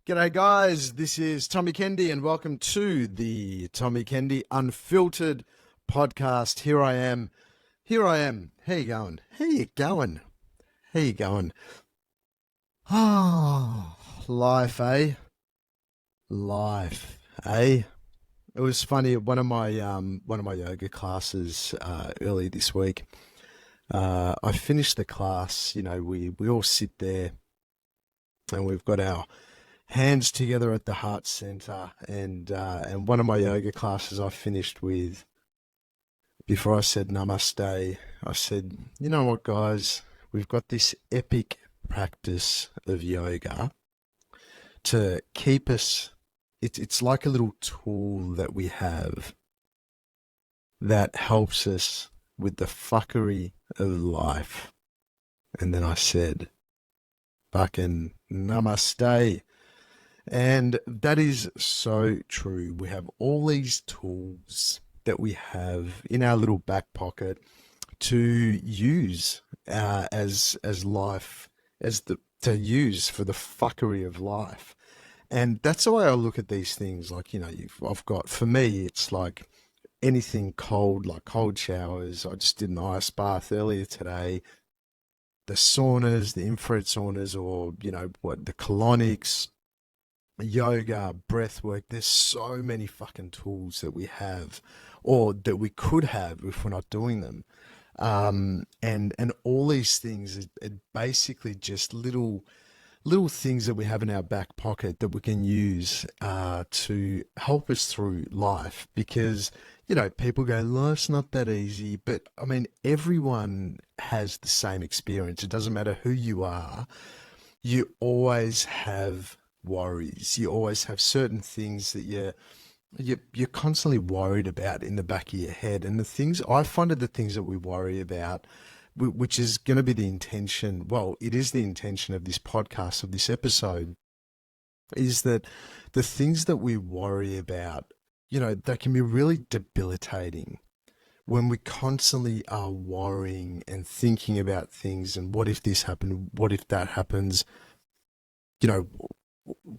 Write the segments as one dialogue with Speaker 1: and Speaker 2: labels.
Speaker 1: G'day guys, this is Tommy Kendi and welcome to the Tommy Kendi Unfiltered podcast. Here I am. How you going? How you going? Ah, life, eh? Life, eh? It was funny at one of my yoga classes early this week. I finished the class. We all sit there and we've got our hands together at the heart center, and one of my yoga classes I finished with, before I said namaste, I said, you know what, guys, we've got this epic practice of yoga to keep us. It's like a little tool that we have that helps us with the fuckery of life. And then I said, fucking namaste. And that is so true. We have all these tools that we have in our little back pocket to use to use for the fuckery of life. And that's the way I look at these things. Like, I've got, for me, it's like anything cold, like cold showers. I just did an ice bath earlier today. The saunas, the infrared saunas, or, the colonics, yoga, breath work. There's so many fucking tools that we have or that we could have if we're not doing them. And all these things are basically just little things that we have in our back pocket that we can use to help us through life. Because, people go, life's not that easy. But, I mean, everyone has the same experience. It doesn't matter who you are. You always have worries. You always have certain things that you're constantly worried about in the back of your head. And I find it the things that we worry about, which is going to be the intention. Well, it is the intention of this podcast, of this episode, is that the things that we worry about, they can be really debilitating when we constantly are worrying and thinking about things. And what if this happened? What if that happens?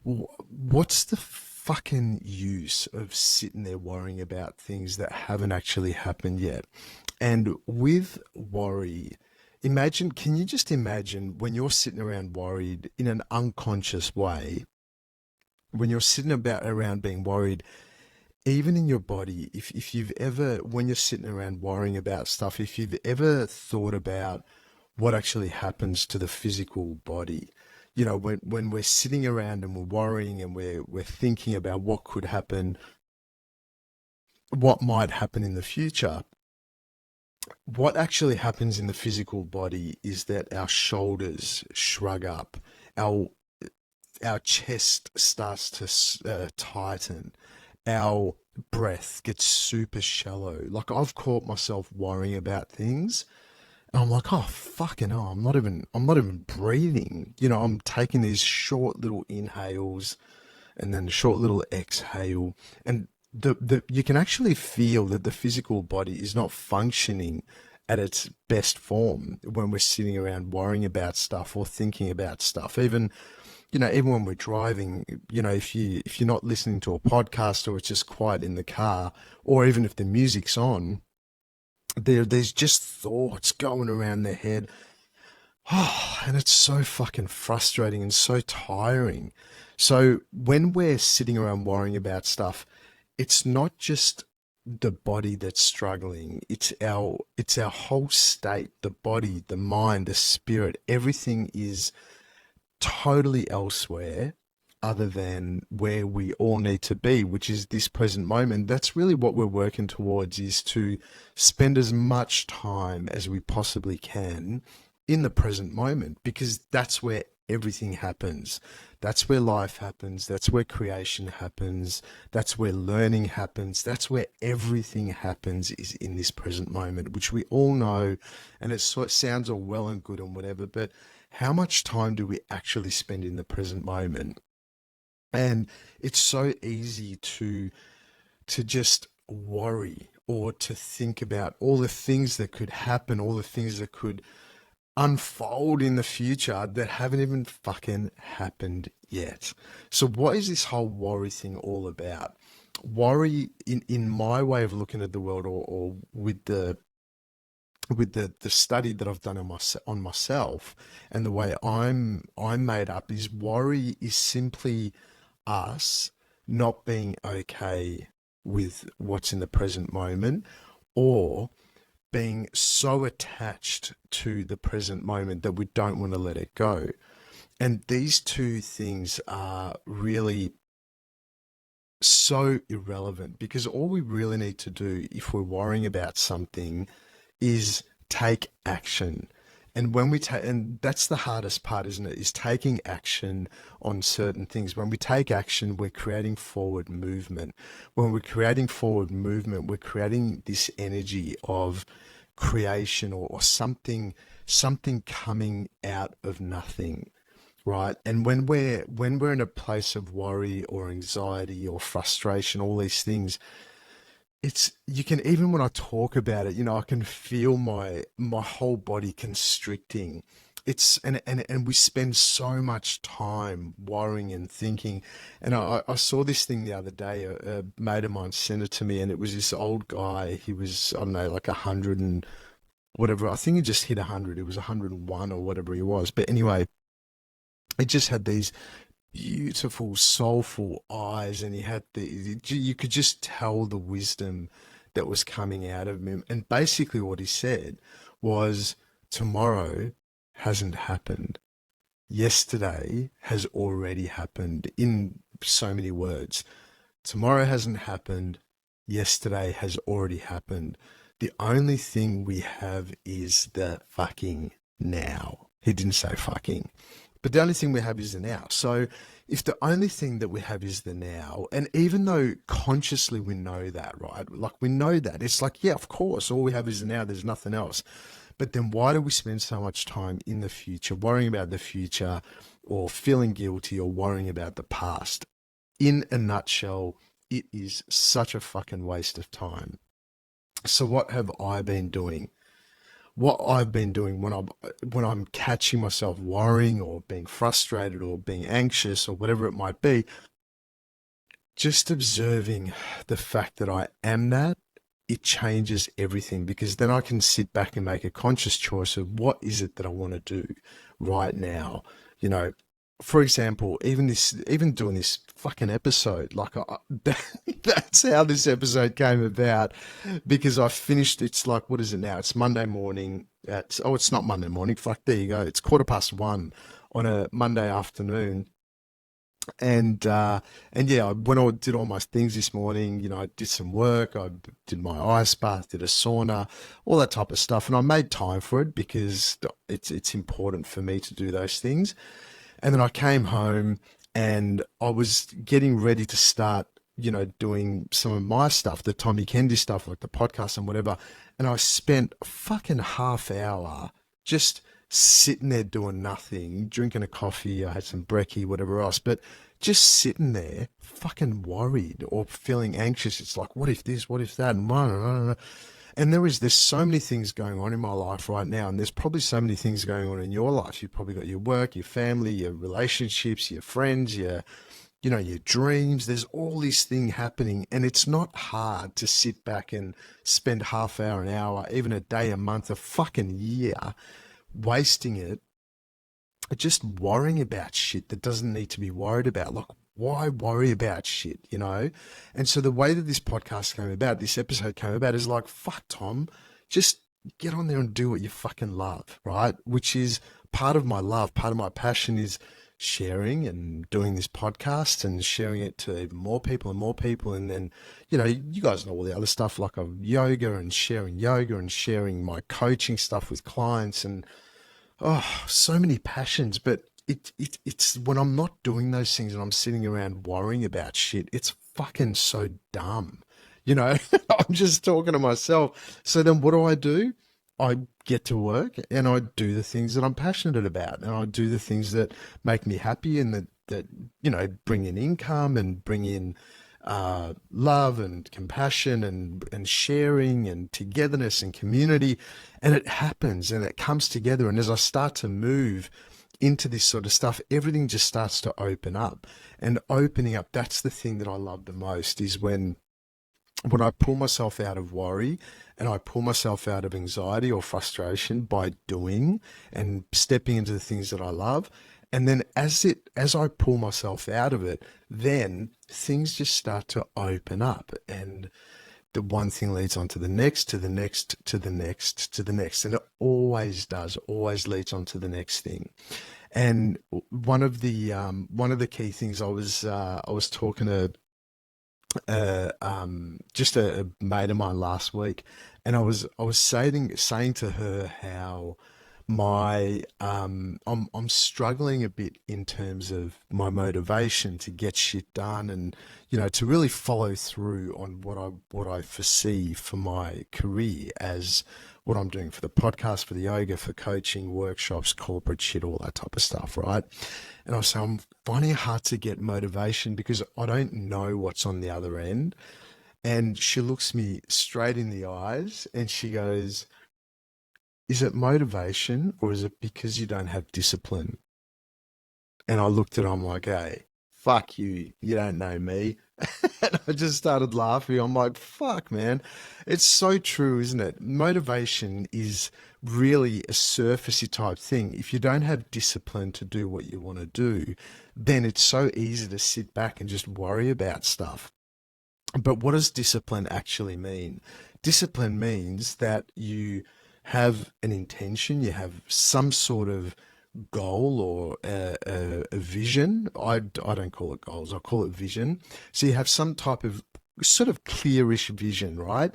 Speaker 1: What's the fucking use of sitting there worrying about things that haven't actually happened yet? And with worry, can you just imagine when you're sitting around worried in an unconscious way, when you're sitting around being worried, even in your body, if you've ever, when you're sitting around worrying about stuff, if you've ever thought about what actually happens to the physical body, when we're sitting around and we're worrying and we're thinking about what could happen, what might happen in the future, what actually happens in the physical body is that our shoulders shrug up, our chest starts to tighten, our breath gets super shallow. Like, I've caught myself worrying about things. And I'm like, oh, fucking hell, I'm not even breathing. I'm taking these short little inhales and then a short little exhale. And you can actually feel that the physical body is not functioning at its best form when we're sitting around worrying about stuff or thinking about stuff. Even when we're driving, if you're not listening to a podcast or it's just quiet in the car, or even if the music's on, there's just thoughts going around their head. Oh, and it's so fucking frustrating and so tiring. So when we're sitting around worrying about stuff, it's not just the body that's struggling. It's our whole state, the body, the mind, the spirit. Everything is totally elsewhere other than where we all need to be, which is this present moment. That's really what we're working towards, is to spend as much time as we possibly can in the present moment, because that's where everything happens. That's where life happens. That's where creation happens. That's where learning happens. That's where everything happens, is in this present moment, which we all know. And it sounds all well and good and whatever, but how much time do we actually spend in the present moment? And it's so easy to just worry or to think about all the things that could happen, all the things that could unfold in the future that haven't even fucking happened yet. So what is this whole worry thing all about? Worry in my way of looking at the world, or with the study that I've done on myself, and the way I'm made up, is worry is simply us not being okay with what's in the present moment, or being so attached to the present moment that we don't want to let it go. And these two things are really so irrelevant, because all we really need to do if we're worrying about something is take action. And when we take, and that's the hardest part, isn't it? Is taking action on certain things. When we take action, we're creating forward movement. When we're creating forward movement, we're creating this energy of creation, or something coming out of nothing. Right. And when we're in a place of worry or anxiety or frustration, all these things, it's, you can, even when I talk about it, I can feel my whole body constricting. It's, and we spend so much time worrying and thinking. And I saw this thing the other day. A mate of mine sent it to me, and it was this old guy. He was, I don't know, like 100 and whatever. I think he just hit 100. It was 101 or whatever he was. But anyway, he just had these beautiful, soulful eyes, and he had you could just tell the wisdom that was coming out of him. And basically, what he said was, tomorrow hasn't happened. Yesterday has already happened, in so many words. Tomorrow hasn't happened. Yesterday has already happened. The only thing we have is the fucking now. He didn't say fucking. But the only thing we have is the now. So if the only thing that we have is the now, and even though consciously we know that, right? Like, we know that. It's like, yeah, of course, all we have is the now. There's nothing else. But then why do we spend so much time in the future, worrying about the future, or feeling guilty, or worrying about the past? In a nutshell, it is such a fucking waste of time. So what have I been doing? What I've been doing when I'm catching myself worrying, or being frustrated, or being anxious, or whatever it might be, just observing the fact that I am that, it changes everything, because then I can sit back and make a conscious choice of what is it that I want to do right now. You know, for example, even doing this fucking episode, like that's how this episode came about, because I finished. It's like, what is it now? It's Monday morning. It's not Monday morning. Fuck, there you go. It's 1:15 on a Monday afternoon. And yeah, when I did all my things this morning, I did some work. I did my ice bath, did a sauna, all that type of stuff, and I made time for it, because it's important for me to do those things. And then I came home, and I was getting ready to start, doing some of my stuff, the Tommy Kendi stuff, like the podcast and whatever. And I spent a fucking half hour just sitting there doing nothing, drinking a coffee. I had some brekkie, whatever else, but just sitting there fucking worried or feeling anxious. It's like, what if this, what if that? And there's so many things going on in my life right now, and there's probably so many things going on in your life. You've probably got your work, your family, your relationships, your friends, your dreams. There's all these things happening, and it's not hard to sit back and spend half hour, an hour, even a day, a month, a fucking year, wasting it just worrying about shit that doesn't need to be worried about. Like, why worry about shit, And so the way that this podcast came about, this episode came about, is like, fuck, Tom, just get on there and do what you fucking love, right? Which is part of my love, part of my passion, is sharing and doing this podcast and sharing it to even more people and more people. And then, you guys know all the other stuff, like yoga, and sharing my coaching stuff with clients, and so many passions. But it's when I'm not doing those things and I'm sitting around worrying about shit, it's fucking so dumb. I'm just talking to myself. So then what do? I get to work, and I do the things that I'm passionate about, and I do the things that make me happy, and that bring in income, and bring in love and compassion and sharing and togetherness and community. And it happens and it comes together. And as I start to move into this sort of stuff, everything just starts to open up. And opening up, that's the thing that I love the most, is when I pull myself out of worry and I pull myself out of anxiety or frustration by doing and stepping into the things that I love. And then as I pull myself out of it, then things just start to open up, and the one thing leads on to the next, to the next, to the next, to the next. And it always does, always leads on to the next thing. And one of the key things, I was talking to just a mate of mine last week, and I was saying to her how I'm struggling a bit in terms of my motivation to get shit done, and to really follow through on what I foresee for my career, as what I'm doing for the podcast, for the yoga, for coaching, workshops, corporate shit, all that type of stuff, right? And I say I'm finding it hard to get motivation because I don't know what's on the other end. And she looks me straight in the eyes and she goes, "Is it motivation or is it because you don't have discipline?" And I looked at her, I'm like, "Hey, fuck you. You don't know me." And I just started laughing. I'm like, fuck, man. It's so true, isn't it? Motivation is really a surfacey type thing. If you don't have discipline to do what you want to do, then it's so easy to sit back and just worry about stuff. But what does discipline actually mean? Discipline means that you have an intention, you have some sort of goal or a vision. I don't call it goals, I call it vision. So you have some type of sort of clearish vision, right?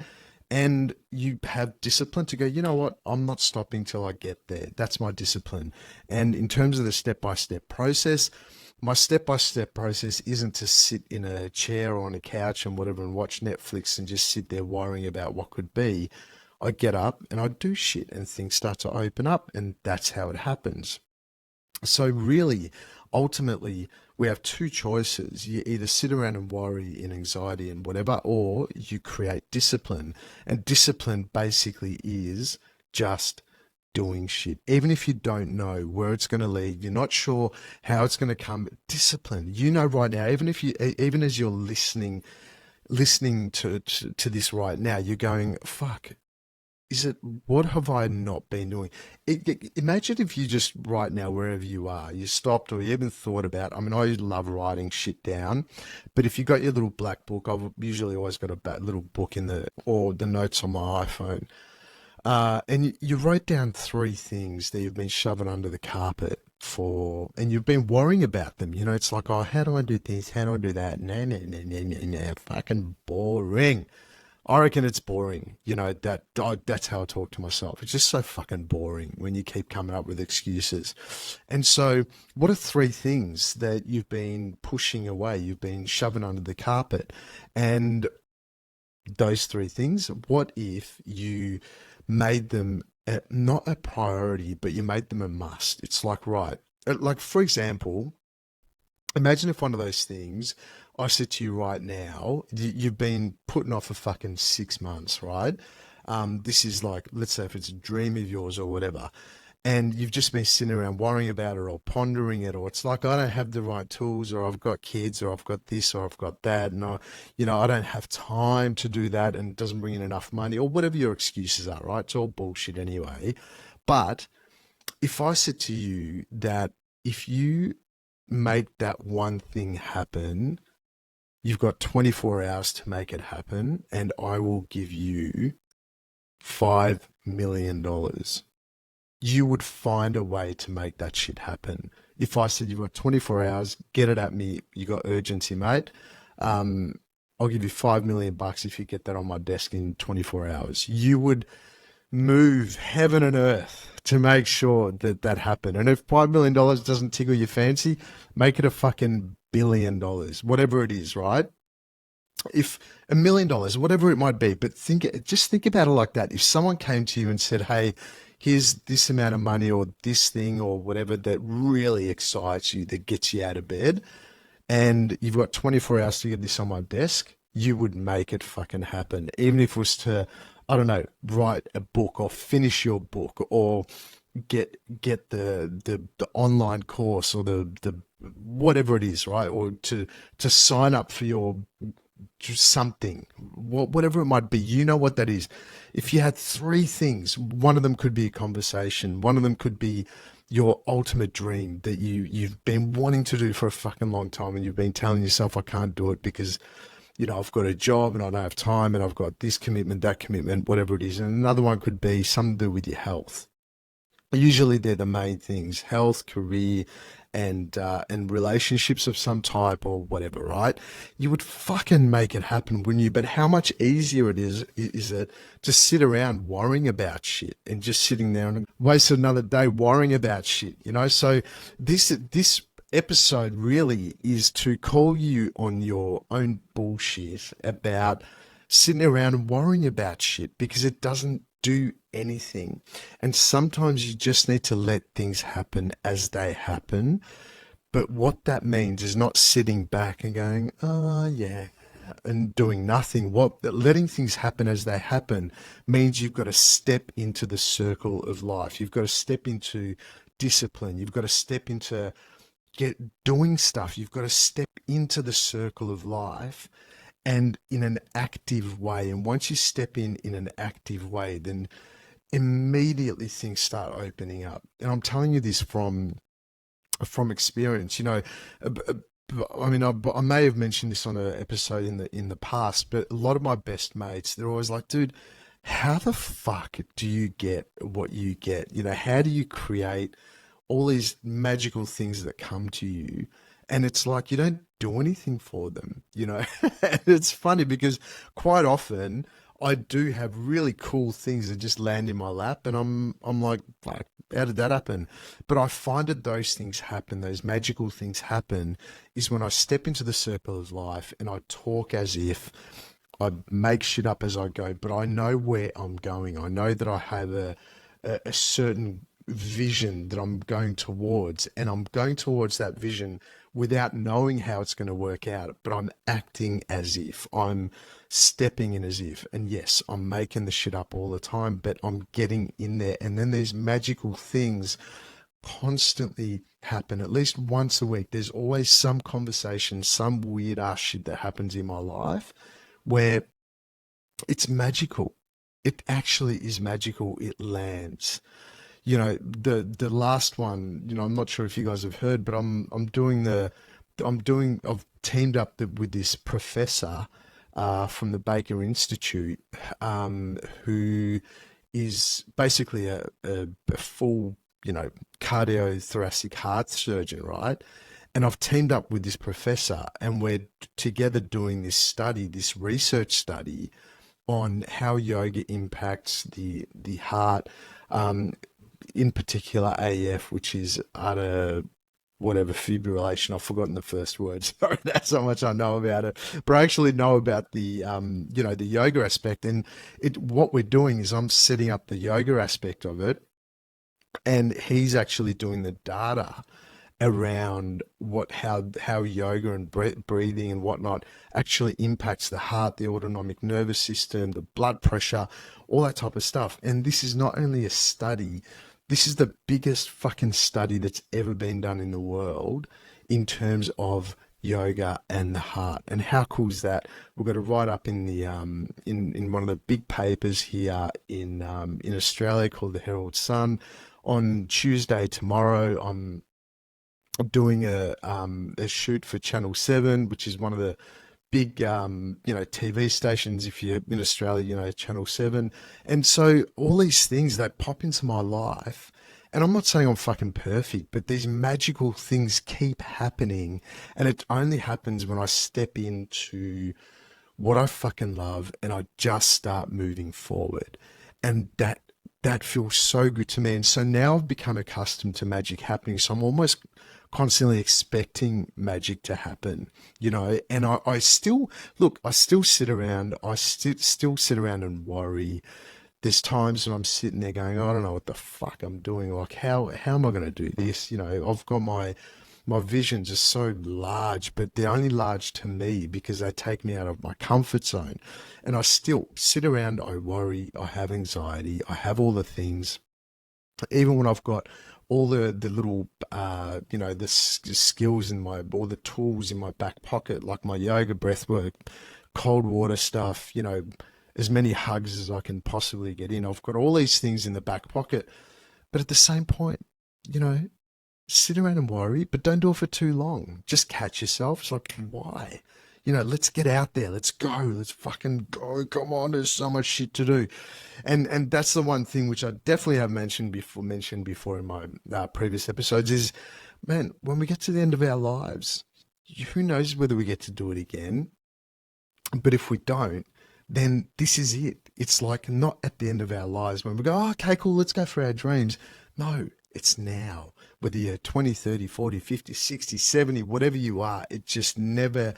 Speaker 1: And you have discipline to go, you know what, I'm not stopping till I get there. That's my discipline. And in terms of the step-by-step process, my step-by-step process isn't to sit in a chair or on a couch and whatever and watch Netflix and just sit there worrying about what could be. I get up and I do shit and things start to open up, and that's how it happens. So really, ultimately, we have two choices. You either sit around and worry in anxiety and whatever, or you create discipline. And discipline basically is just doing shit. Even if you don't know where it's going to lead, you're not sure how it's going to come. Discipline. You know right now, even as you're listening to this right now, you're going, fuck, is it, what have I not been doing? Imagine if you just right now, wherever you are, you stopped or you even thought about, I mean, I love writing shit down, but if you got your little black book, I've usually always got a little book or the notes on my iPhone. And you wrote down three things that you've been shoving under the carpet for, and you've been worrying about them. It's like, oh, how do I do this? How do I do that? No, no, no, no, no, no, fucking boring. I reckon it's boring. That's how I talk to myself. It's just so fucking boring when you keep coming up with excuses. And so, what are three things that you've been pushing away? You've been shoving under the carpet, and those three things. What if you made them not a priority, but you made them a must? It's like, right, like for example, imagine if one of those things, I said to you right now, you've been putting off for fucking 6 months, right? This is like, let's say if it's a dream of yours or whatever, and you've just been sitting around worrying about it or pondering it, or it's like, I don't have the right tools, or I've got kids, or I've got this, or I've got that, and I don't have time to do that, and it doesn't bring in enough money, or whatever your excuses are, right? It's all bullshit anyway. But if I said to you that if you make that one thing happen, you've got 24 hours to make it happen, and I will give you $5 million. You would find a way to make that shit happen. If I said you've got 24 hours, get it at me, you got urgency, mate. I'll give you $5 million if you get that on my desk in 24 hours. You would move heaven and earth to make sure that that happened. And if $5 million doesn't tickle your fancy, make it a fucking $1 billion, whatever it is, right? If $1 million, whatever it might be, but just think about it like that. If someone came to you and said, hey, here's this amount of money or this thing or whatever that really excites you, that gets you out of bed, and you've got 24 hours to get this on my desk, you would make it fucking happen. Even if it was to, I don't know, write a book or finish your book or get the online course or the whatever it is, right? Or to sign up for your something, whatever it might be, you know what that is. If you had three things, one of them could be a conversation, one of them could be your ultimate dream that you've been wanting to do for a fucking long time, and you've been telling yourself, I can't do it because, I've got a job and I don't have time and I've got this commitment, that commitment, whatever it is. And another one could be something to do with your health. Usually they're the main things: health, career, and relationships of some type or whatever, right? You would fucking make it happen, wouldn't you? But how much easier is it to sit around worrying about shit and just sitting there and waste another day worrying about shit, So this episode really is to call you on your own bullshit about sitting around and worrying about shit, because it doesn't do anything. And sometimes you just need to let things happen as they happen. But what that means is not sitting back and going, oh, yeah, and doing nothing. What letting things happen as they happen means you've got to step into the circle of life. You've got to step into discipline. You've got to step into doing stuff. You've got to step into the circle of life, and in an active way. And once you step in an active way, then immediately things start opening up. And I'm telling you this from experience. I mean, I may have mentioned this on an episode in the past, but a lot of my best mates, they're always like, dude, how the fuck do you get what you get? How do you create all these magical things that come to you? And it's like you don't do anything for them. And it's funny because quite often I do have really cool things that just land in my lap, and I'm like, fuck, how did that happen? But I find that those things happen, those magical things happen, is when I step into the circle of life and I talk as if I make shit up as I go, but I know where I'm going. I know that I have a certain vision that I'm going towards, and I'm going towards that vision without knowing how it's going to work out, but I'm acting as if, I'm stepping in as if. And yes, I'm making the shit up all the time, but I'm getting in there. And then these magical things constantly happen. At least once a week, there's always some conversation, some weird ass shit that happens in my life where it's magical. It actually is magical. It lands. The last one, I'm not sure if you guys have heard, but I've teamed up with this professor from the Baker Institute, who is basically a full, cardiothoracic heart surgeon, right? And I've teamed up with this professor, and we're together doing this study, this research study on how yoga impacts the heart, in particular AF, which is utter whatever fibrillation. I've forgotten the first word. Sorry, that's how much I know about it. But I actually know about the the yoga aspect. And what we're doing is I'm setting up the yoga aspect of it, and he's actually doing the data around how yoga and breathing and whatnot actually impacts the heart, the autonomic nervous system, the blood pressure, all that type of stuff. And this is not only a study, this is the biggest fucking study that's ever been done in the world in terms of yoga and the heart. And how cool is that? We've got to write up in the in one of the big papers here in Australia called the Herald Sun on Tuesday tomorrow. I'm doing a shoot for Channel 7, which is one of the big TV stations. If you're in Australia, Channel 7. And so all these things that pop into my life, and I'm not saying I'm fucking perfect, but these magical things keep happening, and it only happens when I step into what I fucking love and I just start moving forward. And that feels so good to me. And so now I've become accustomed to magic happening. So I'm almost constantly expecting magic to happen, and I still sit around, still sit around and worry. There's times when I'm sitting there going, I don't know what the fuck I'm doing. Like, how am I going to do this? I've got my My visions are so large, but they're only large to me because they take me out of my comfort zone. And I still sit around, I worry, I have anxiety, I have all the things. Even when I've got all the little, the skills in my, all the tools in my back pocket, like my yoga, breath work, cold water stuff, as many hugs as I can possibly get in. I've got all these things in the back pocket. But at the same point, you know, sit around and worry, but don't do it for too long. Just catch yourself. It's like, why? Let's get out there. Let's go. Let's fucking go. Come on. There's so much shit to do. And that's the one thing which I definitely have mentioned before in my previous episodes is, man, when we get to the end of our lives, who knows whether we get to do it again? But if we don't, then this is it. It's like not at the end of our lives when we go, oh, okay, cool, let's go for our dreams. No, it's now. Whether you're 20, 30, 40, 50, 60, 70, whatever you are, it's just never,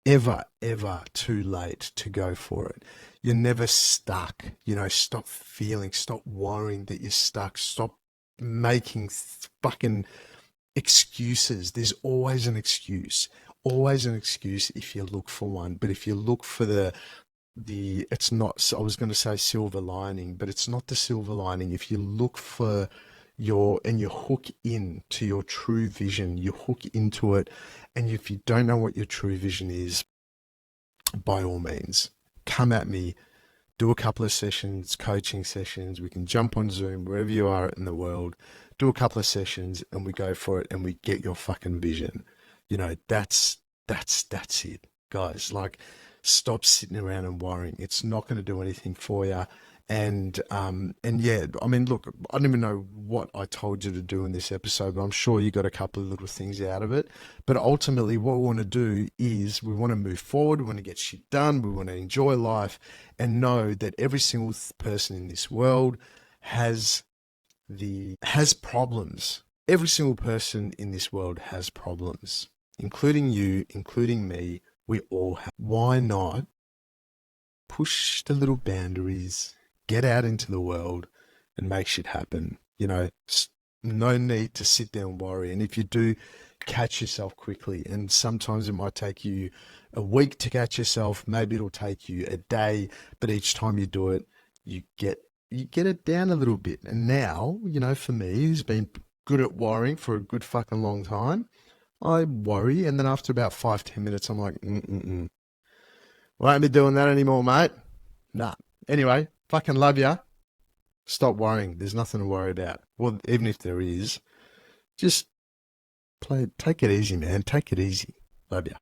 Speaker 1: ever, ever too late to go for it. You're never stuck. Stop feeling, stop worrying that you're stuck. Stop making fucking excuses. There's always an excuse if you look for one. But if you look for it's not, I was going to say silver lining, but it's not the silver lining. If you look for you hook in to your true vision, you hook into it. And if you don't know what your true vision is, by all means, come at me, do a couple of sessions, coaching sessions. We can jump on Zoom, wherever you are in the world, do a couple of sessions and we go for it and we get your fucking vision. That's it, guys. Like, stop sitting around and worrying. It's not going to do anything for you. And yeah, I mean, look, I don't even know what I told you to do in this episode, but I'm sure you got a couple of little things out of it. But ultimately, what we want to do is we want to move forward. We want to get shit done. We want to enjoy life and know that every single person in this world has problems. Every single person in this world has problems, including you, including me. We all have. Why not push the little boundaries, get out into the world and make shit happen? No need to sit there and worry. And if you do, catch yourself quickly. And sometimes it might take you a week to catch yourself. Maybe it'll take you a day, but each time you do it, you get it down a little bit. And now, for me, who's been good at worrying for a good fucking long time, I worry, and then after about 5-10 minutes, I'm like, won't be doing that anymore, mate. Nah. Anyway, fucking love ya. Stop worrying. There's nothing to worry about. Well, even if there is, just take it easy, man. Take it easy. Love ya.